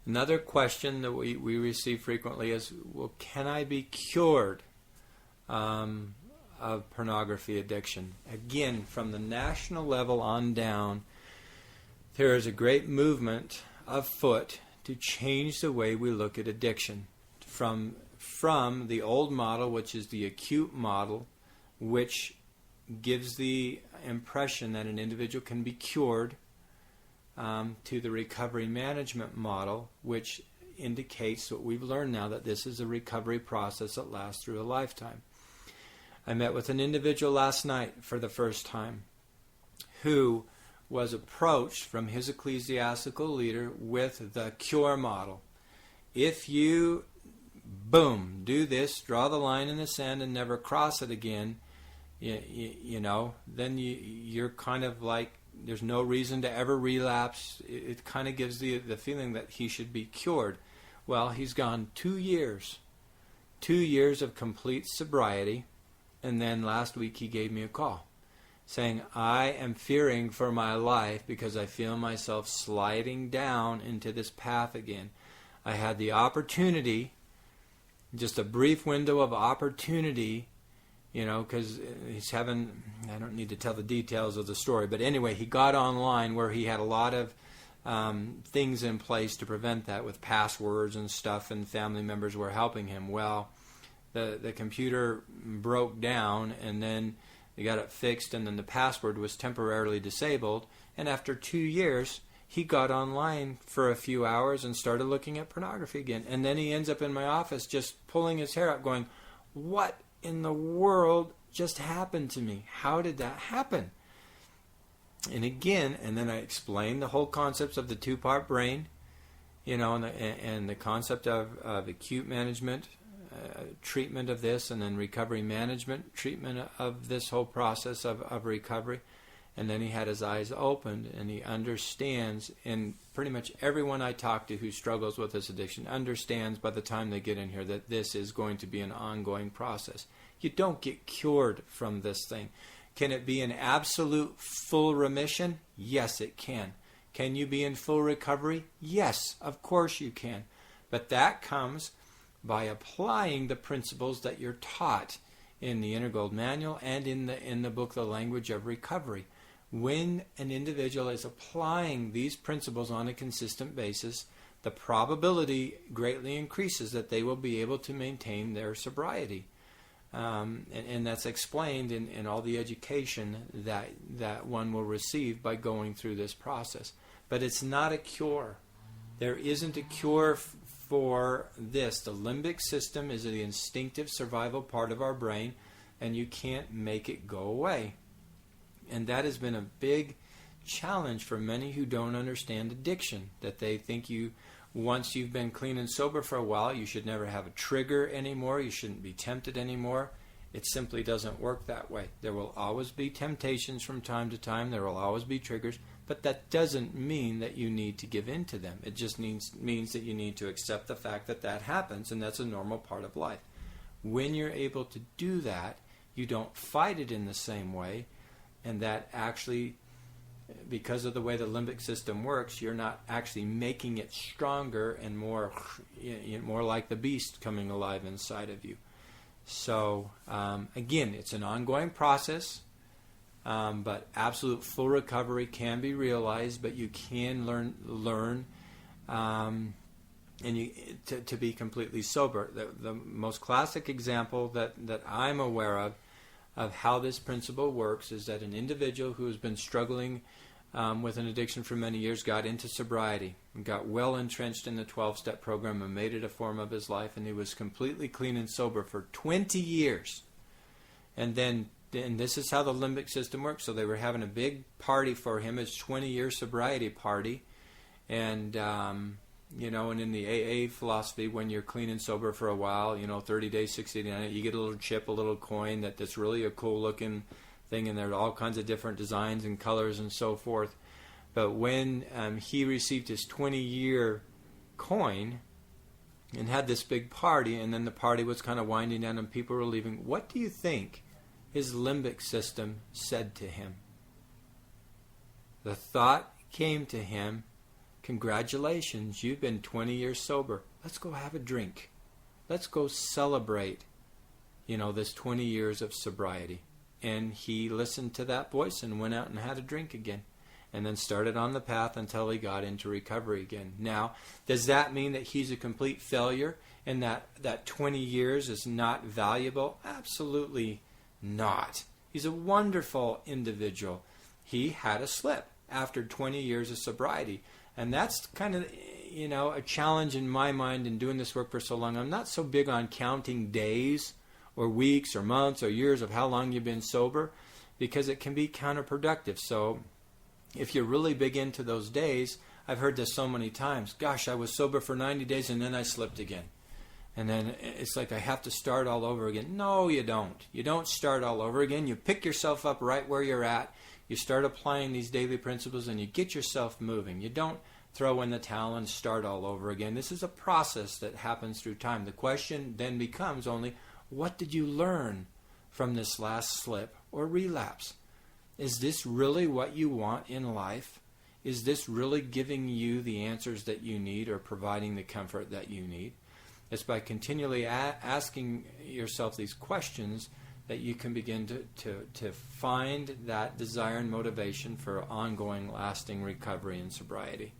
Another question that we receive frequently is, well, can I be cured of pornography addiction? Again, from the national level on down, there is a great movement afoot to change the way we look at addiction. From the old model, which is the acute model, which gives the impression that an individual can be cured, to the recovery management model, which indicates what we've learned now, that this is a recovery process that lasts through a lifetime. I met with an individual last night for the first time who was approached from his ecclesiastical leader with the cure model. If you, boom, do this, draw the line in the sand and never cross it again, then you're kind of like, there's no reason to ever relapse. It kind of gives the feeling that he should be cured. Well, he's gone 2 years. 2 years of complete sobriety. And then last week he gave me a call saying, I am fearing for my life because I feel myself sliding down into this path again. I had the opportunity, just a brief window of opportunity, because he's having, I don't need to tell the details of the story, but anyway, he got online where he had a lot of things in place to prevent that, with passwords and stuff, and family members were helping him. Well, the computer broke down, and then they got it fixed, and then the password was temporarily disabled, and after 2 years, he got online for a few hours and started looking at pornography again. And then he ends up in my office just pulling his hair up going, what in the world just happened to me? How did that happen? And again, and then I explained the whole concepts of the two-part brain, and the concept of acute management, treatment of this, and then recovery management, treatment of this whole process of recovery. And then he had his eyes opened, and he understands, and pretty much everyone I talk to who struggles with this addiction understands by the time they get in here that this is going to be an ongoing process. You don't get cured from this thing. Can it be an absolute full remission? Yes, it can. Can you be in full recovery? Yes, of course you can. But that comes by applying the principles that you're taught in the INNERGOLD manual and in the book, The Language of Recovery. When an individual is applying these principles on a consistent basis, the probability greatly increases that they will be able to maintain their sobriety. And that's explained in all the education that one will receive by going through this process. But it's not a cure. There isn't a cure for this. The limbic system is the instinctive survival part of our brain, and you can't make it go away. And that has been a big challenge for many who don't understand addiction, that they think once you've been clean and sober for a while, you should never have a trigger anymore, you shouldn't be tempted anymore. It simply doesn't work that way. There will always be temptations from time to time, there will always be triggers, but that doesn't mean that you need to give in to them. It just means that you need to accept the fact that happens, and that's a normal part of life. When you're able to do that, you don't fight it in the same way, and that actually, because of the way the limbic system works, you're not actually making it stronger and more like the beast coming alive inside of you. So again, it's an ongoing process, but absolute full recovery can be realized. But you can learn, and to be completely sober. The most classic example that I'm aware of how this principle works is that an individual who has been struggling with an addiction for many years got into sobriety and got well entrenched in the 12-step program and made it a form of his life, and he was completely clean and sober for 20 years. And this is how the limbic system works. So they were having a big party for him, his 20-year sobriety party, and and in the AA philosophy, when you're clean and sober for a while, 30 days, 60 days, you get a little chip, a little coin that's really a cool looking thing, and there are all kinds of different designs and colors and so forth. But when he received his 20-year coin and had this big party, and then the party was kind of winding down and people were leaving, what do you think his limbic system said to him? The thought came to him congratulations, you've been 20 years sober. Let's go have a drink. Let's go celebrate, this 20 years of sobriety. And he listened to that voice and went out and had a drink again, and then started on the path until he got into recovery again. Now, does that mean that he's a complete failure and that 20 years is not valuable? Absolutely not. He's a wonderful individual. He had a slip after 20 years of sobriety. And that's kind of, a challenge in my mind in doing this work for so long. I'm not so big on counting days or weeks or months or years of how long you've been sober, because it can be counterproductive. So if you're really big into those days, I've heard this so many times, gosh, I was sober for 90 days and then I slipped again. And then it's like I have to start all over again. No, you don't. You don't start all over again. You pick yourself up right where you're at. You start applying these daily principles and you get yourself moving. You don't throw in the towel and start all over again. This is a process that happens through time. The question then becomes only, what did you learn from this last slip or relapse? Is this really what you want in life? Is this really giving you the answers that you need or providing the comfort that you need? It's by continually asking yourself these questions that you can begin to find that desire and motivation for ongoing, lasting recovery and sobriety.